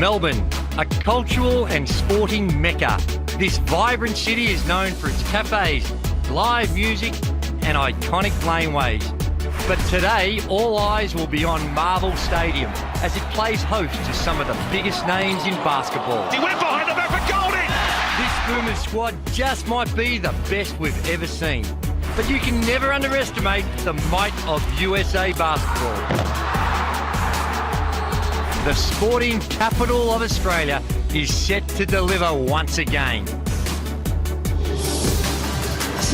Melbourne, a cultural and sporting mecca. This vibrant city is known for its cafes, live music and iconic laneways. But today, all eyes will be on Marvel Stadium as it plays host to some of the biggest names in basketball. He went behind the back for Golding! This Boomers squad just might be the best we've ever seen. But you can never underestimate the might of USA basketball. The sporting capital of Australia is set to deliver once again.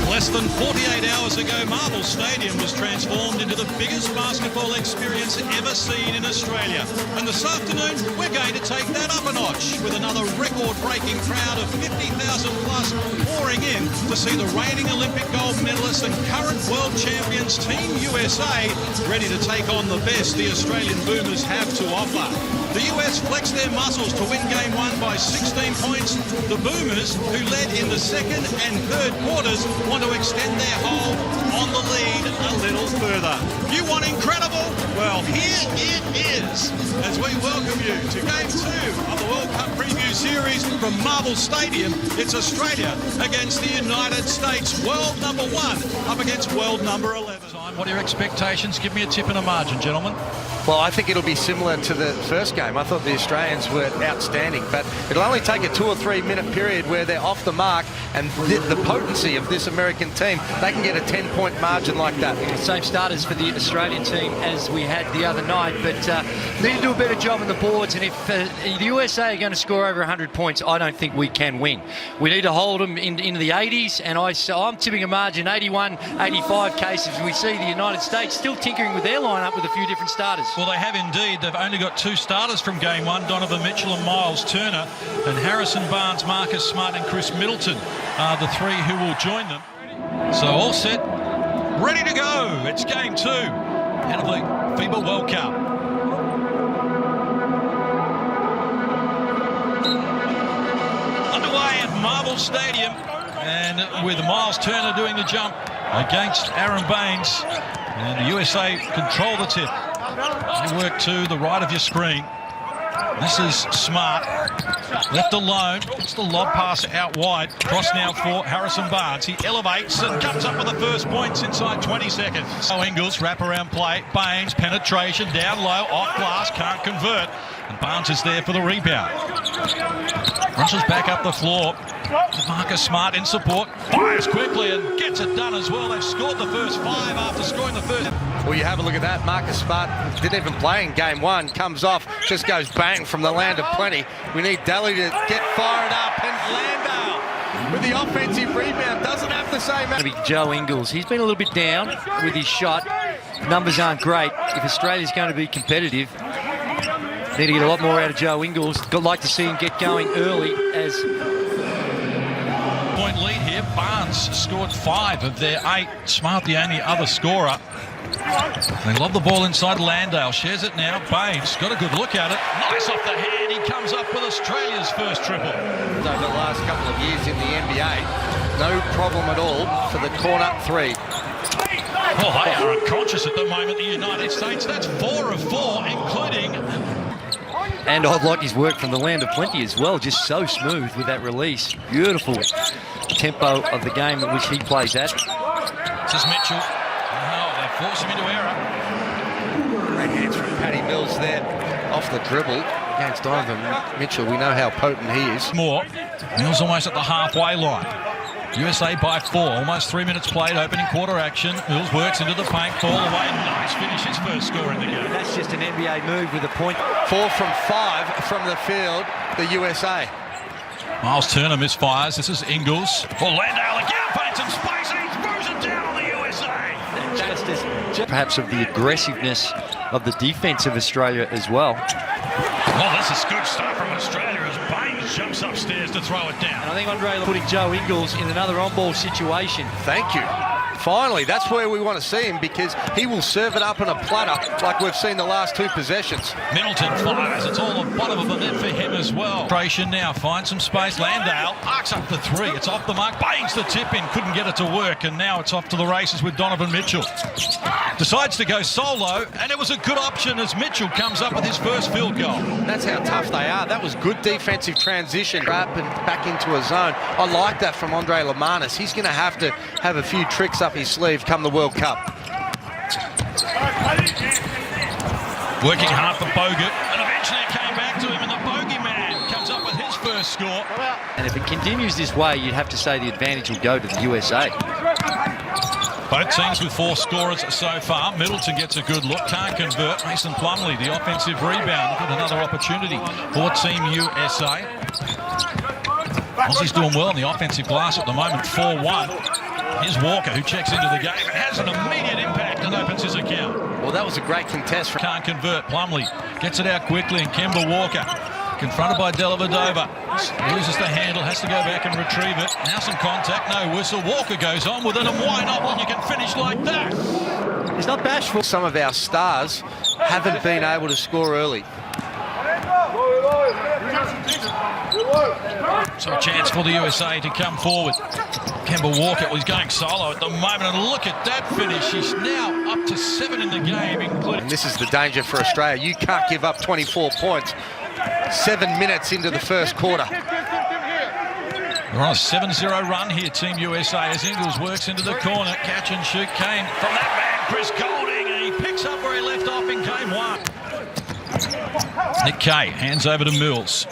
Less than 48 hours ago, Marvel Stadium was transformed into the biggest basketball experience ever seen in Australia. And this afternoon, we're going to take that up a notch with another record-breaking crowd of 50,000 plus pouring in to see the reigning Olympic gold medalists and current world champions Team USA ready to take on the best the Australian Boomers have to offer. The US flexed their muscles to win Game 1 by 16 points. The Boomers, who led in the second and third quarters, want to extend their hold on the lead a little further. You want incredible? Well, here it is as we welcome you to Game 2 of the World Cup Preview Series from Marvel Stadium. It's Australia against the United States, world number 1 up against world number 11. What are your expectations? Give me a tip and a margin, gentlemen. Well, I think it'll be similar to the first game. I thought the Australians were outstanding, but it'll only take a 2 or 3 minute period where they're off the mark, and the potency of this American team, they can get a 10-point margin like that. Same starters for the Australian team as we had the other night, but need to do a better job on the boards, and if the USA are going to score over 100 points, I don't think we can win. We need to hold them into the 80s, and I'm tipping a margin 81, 85 cases. We see the United States still tinkering with their lineup with a few different starters. Well, they have indeed. They've only got 2 starters from Game 1, Donovan Mitchell and Miles Turner, and Harrison Barnes, Marcus Smart and Chris Middleton are the 3 who will join them. So all set, ready to go. It's Game 2 out of the FIBA World Cup. Underway at Marvel Stadium, and with Miles Turner doing the jump against Aaron Baines, and the USA control the tip. You work to the right of your screen. This is Smart, left alone. It's the lob pass out wide. Cross now for Harrison Barnes. He elevates and comes up with the first points inside 20 seconds. So Ingles, wraparound play. Baines, penetration, down low, off glass, can't convert. And Barnes is there for the rebound. Rushes back up the floor. Marcus Smart in support. Fires quickly and gets it done as well. They've scored the first 5 after scoring the first. Well, you have a look at that. Marcus Smart didn't even play in Game 1. Comes off, just goes bang from the land of plenty. We need Daly to get fired up, and Landale with the offensive rebound doesn't have the same. It'll be Joe Ingles. He's been a little bit down with his shot. Numbers aren't great. If Australia's going to be competitive, need to get a lot more out of Joe Ingles. I'd like to see him get going early as... Point lead here. Barnes scored 5 of their 8. Smart the only other scorer. They lob the ball inside. Landale shares it now. Baines got a good look at it. Nice off the hand. He comes up with Australia's first triple. Over the last couple of years in the NBA, no problem at all for the corner 3. Oh, they are unconscious at the moment, the United States. That's 4 of 4, including... And I'd like his work from the land of plenty as well. Just so smooth with that release. Beautiful tempo of the game at which he plays at. This is Mitchell. Oh, they force him into error. Great hands from Paddy Mills there off the dribble against Donovan Mitchell. We know how potent he is. More. Mills almost at the halfway line. USA by 4, almost 3 minutes played, opening quarter action. Mills works into the paint, fall away, nice finish, his first score in the game. That's just an NBA move with a point. 4 from 5 from the field, the USA. Miles Turner misfires, this is Ingles. For Landale again, finds some space and he throws it down on the USA. Perhaps of the aggressiveness of the defense of Australia as well. Well, this is good stuff from Australia as Baines jumps upstairs to throw it down. And I think Andre putting Joe Ingles in another on-ball situation. Thank you. Finally, that's where we want to see him, because he will serve it up on a platter like we've seen the last 2 possessions. Middleton fires. It's all the bottom of the net for him as well. Creation now finds some space. Landale arcs up the 3. It's off the mark. Bangs the tip in. Couldn't get it to work. And now it's off to the races with Donovan Mitchell. Decides to go solo. And it was a good option as Mitchell comes up with his first field goal. That's how tough they are. That was good defensive transition. Up and back into a zone. I like that from Andre Lamanis. He's going to have a few tricks up his sleeve come the World Cup. Working hard for Bogut, and eventually it came back to him, and the bogeyman comes up with his first score. And if it continues this way, you'd have to say the advantage will go to the USA. Both teams with 4 scorers so far. Middleton gets a good look, can't convert. Mason Plumlee, the offensive rebound. Look at another opportunity for Team USA. Aussie's doing well on the offensive glass at the moment, 4-1. Here's Walker, who checks into the game and has an immediate impact and opens his account. Well, that was a great contest. Can't convert. Plumlee gets it out quickly, and Kemba Walker, confronted by Dellavedova, loses the handle, has to go back and retrieve it. Now some contact, no whistle. Walker goes on with it, and why not when you can finish like that? He's not bashful. Some of our stars haven't been able to score early. So a chance for the USA to come forward. Kemba Walker, well, he's going solo at the moment, and look at that finish. He's now up to 7 in the game, including... And this is the danger for Australia. You can't give up 24 points 7 minutes into the first quarter. We're on a 7-0 run here, Team USA, as Ingles works into the corner. Catch and shoot Kane from that man, Chris Goulding, and he picks up where he left off in game 1. Nick Kay hands over to Mills.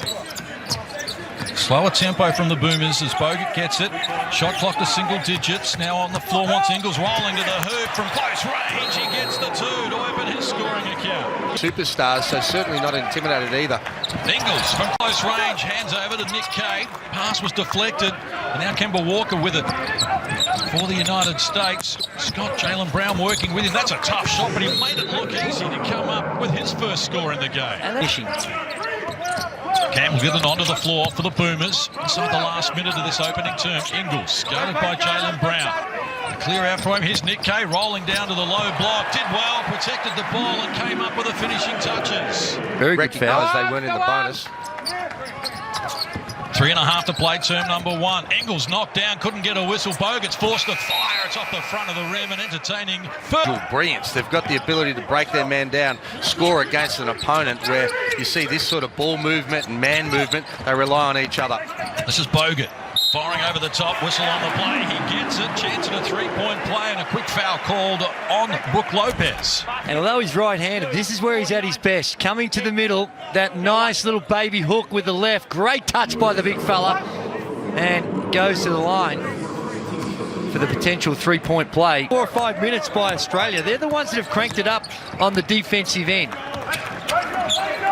Slower tempo from the Boomers as Bogut gets it. Shot clock to single digits. Now on the floor wants Ingles rolling to the hoop from close range. He gets the 2 to open his scoring account. Superstars, so certainly not intimidated either. Ingles from close range hands over to Nick Kay. Pass was deflected. And now Kemba Walker with it for the United States. Scott Jaylen Brown working with him. That's a tough shot, but he made it look easy to come up with his first score in the game. Campbell given onto the floor for the Boomers inside the last minute of this opening term. Ingles guarded by Jaylen Brown. Clear out for him. Here's Nick Kay rolling down to the low block. Did well, protected the ball and came up with the finishing touches. Very good foul. As they weren't in the bonus. 3.5 to play, term number 1. Ingles knocked down, couldn't get a whistle. Bogut's forced to fire. It's off the front of the rim and entertaining. Brilliance. They've got the ability to break their man down, score against an opponent where you see this sort of ball movement and man movement. They rely on each other. This is Bogut. Firing over the top, whistle on the play. He gets it. Chance at a 3-point play and a quick foul called on Brook Lopez. And although he's right-handed, this is where he's at his best. Coming to the middle, that nice little baby hook with the left. Great touch by the big fella. And goes to the line for the potential 3-point play. 4 or 5 minutes by Australia. They're the ones that have cranked it up on the defensive end.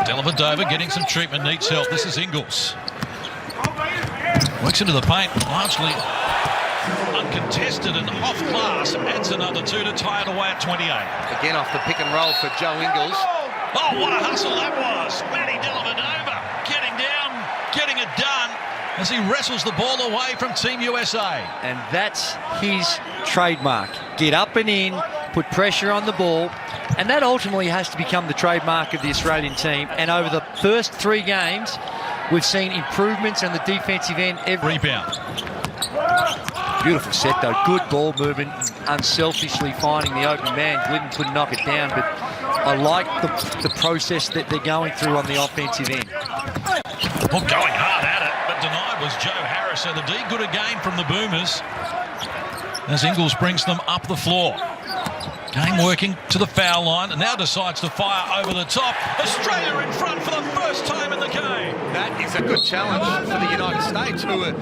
Dellavedova getting some treatment, needs help. This is Ingles. Works into the paint, largely uncontested and off glass. Adds another 2 to tie it away at 28. Again off the pick and roll for Joe Ingles. Oh, what a hustle that was. Matty Dellavedova getting down, getting it done as he wrestles the ball away from Team USA. And that's his trademark. Get up and in, put pressure on the ball. And that ultimately has to become the trademark of the Australian team. And over the first 3 games, we've seen improvements on the defensive end. Rebound. Beautiful set, though. Good ball movement, unselfishly finding the open man. Glidden couldn't knock it down, but I like the process that they're going through on the offensive end. Well, going hard at it, but denied was Joe Harris. So the D good again from the Boomers as Ingles brings them up the floor. Game working to the foul line and now decides to fire over the top. Australia in front for the first time in the game. That is a good challenge for the United States, who are,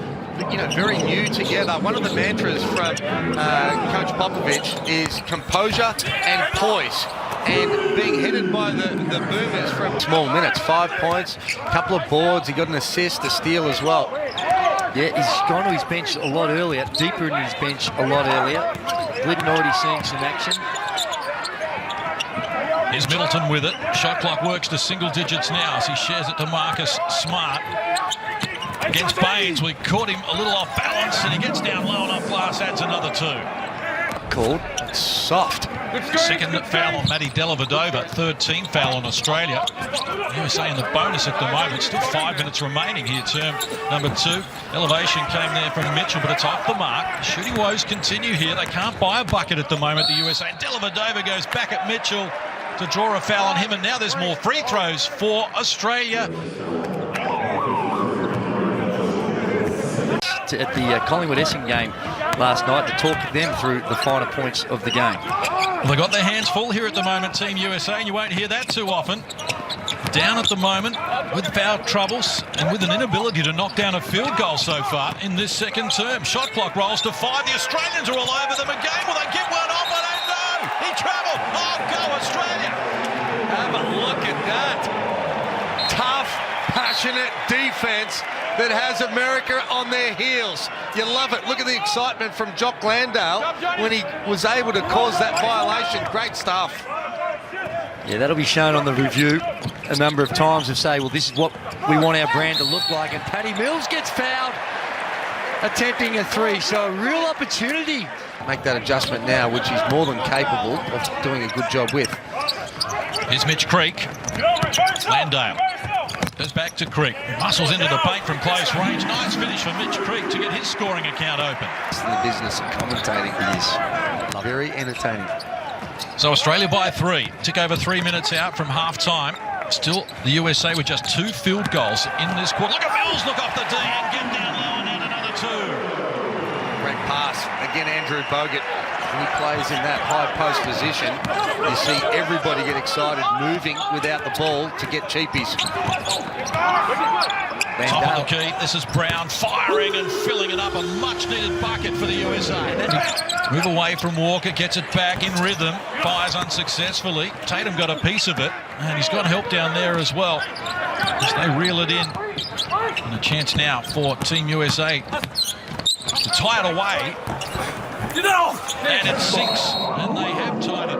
very new together. One of the mantras from Coach Popovich is composure and poise. And being headed by the Boomers from small minutes, 5 points, a couple of boards. He got an assist, a steal as well. Yeah, he's gone to his bench a lot earlier, deeper in his bench a lot earlier. Glidden already seeing some action. Here's Middleton with it. Shot clock works to single digits now as he shares it to Marcus Smart. Against Baines, we caught him a little off balance and he gets down low enough glass, adds another 2. called. It's soft. Second foul on Matty Dellavedova, third team foul on Australia. USA in the bonus at the moment, still 5 minutes remaining here, term number 2. Elevation came there from Mitchell, but it's off the mark. The shooting woes continue here. They can't buy a bucket at the moment, the USA. And Dellavedova goes back at Mitchell to draw a foul on him, and now there's more free throws for Australia. At the Collingwood-Essendon game last night to talk them through the finer points of the game. Well, they've got their hands full here at the moment, Team USA, and you won't hear that too often. Down at the moment with foul troubles and with an inability to knock down a field goal so far in this second term. Shot clock rolls to 5. The Australians are all over them again. Will they get one off? I don't know. He travelled. Oh, go Australia. Have a look at that. Tough, passionate defence that has America on their heels. You love it. Look at the excitement from Jock Landale when he was able to cause that violation. Great stuff. Yeah, that'll be shown on the review a number of times and say, well, this is what we want our brand to look like. And Patty Mills gets fouled, attempting a 3. So a real opportunity. Make that adjustment now, which he's more than capable of doing a good job with. Here's Mitch Creek. Landale goes back to Creek. Muscles into the paint from close range. Nice finish for Mitch Creek to get his scoring account open. It's the business of commentating. It is very entertaining. So Australia by 3. Tick over 3 minutes out from half-time. Still, the USA with just 2 field goals in this quarter. Look at Mills look off the D and get down low and add another 2. Great pass. Again, Andrew Bogut. When he plays in that high post position, you see everybody get excited moving without the ball to get cheapies. Top of the key. This is Brown firing and filling it up. A much-needed bucket for the USA. Move away from Walker, gets it back in rhythm, fires unsuccessfully. Tatum got a piece of it, and he's got help down there as well as they reel it in. And a chance now for Team USA to tie it away. And it sinks, and they have tied it.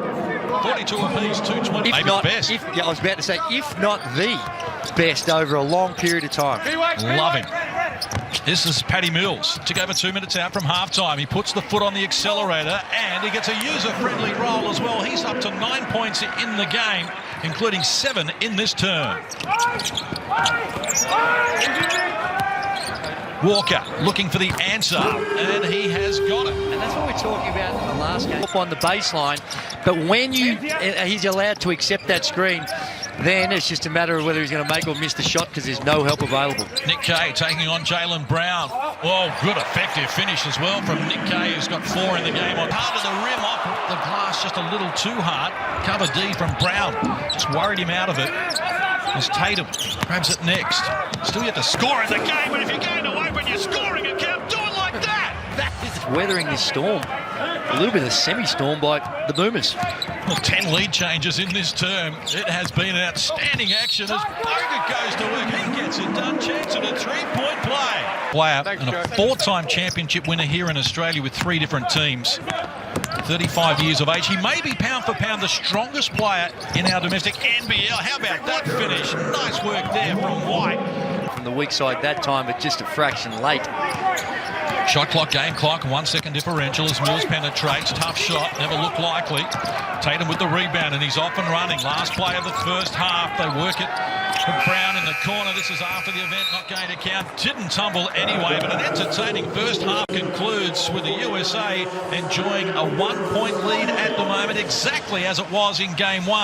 42 apiece, 220. If Maybe not, the best. I was about to say, if not the best over a long period of time. Love him. This is Patty Mills. Took over 2 minutes out from halftime. He puts the foot on the accelerator and he gets a user-friendly roll as well. He's up to 9 points in the game, including 7 in this term. Walker looking for the answer, and he has got it. And that's what we're talking about in the last game. Up on the baseline, but when he's allowed to accept that screen, then it's just a matter of whether he's going to make or miss the shot because there's no help available. Nick Kay taking on Jaylen Brown. Oh, good effective finish as well from Nick Kay, who's got 4 in the game. On hard to the rim, off the glass just a little too hard. Cover D from Brown, just worried him out of it. As Tatum grabs it next. Still yet to score in the game, but if you're going to open your scoring account, do it like that. That is weathering this storm. A little bit of a semi-storm by the Boomers. Well, 10 lead changes in this term. It has been an outstanding action as Bogut goes to work. He gets it done. Chance at a 3-point play. Player and a 4-time championship winner here in Australia with 3 different teams. 35 years of age. He may be pound for pound the strongest player in our domestic NBL. How about that finish? Nice work there from White. From the weak side that time, but just a fraction late. Shot clock, game clock, 1 second differential as Mills penetrates. Tough shot, never looked likely. Tatum with the rebound, and he's off and running. Last play of the first half. They work it from Brown in the corner. This is after the event, not going to count. Didn't tumble anyway, but an entertaining first half concludes with the USA enjoying a 1-point lead at the moment, exactly as it was in game 1.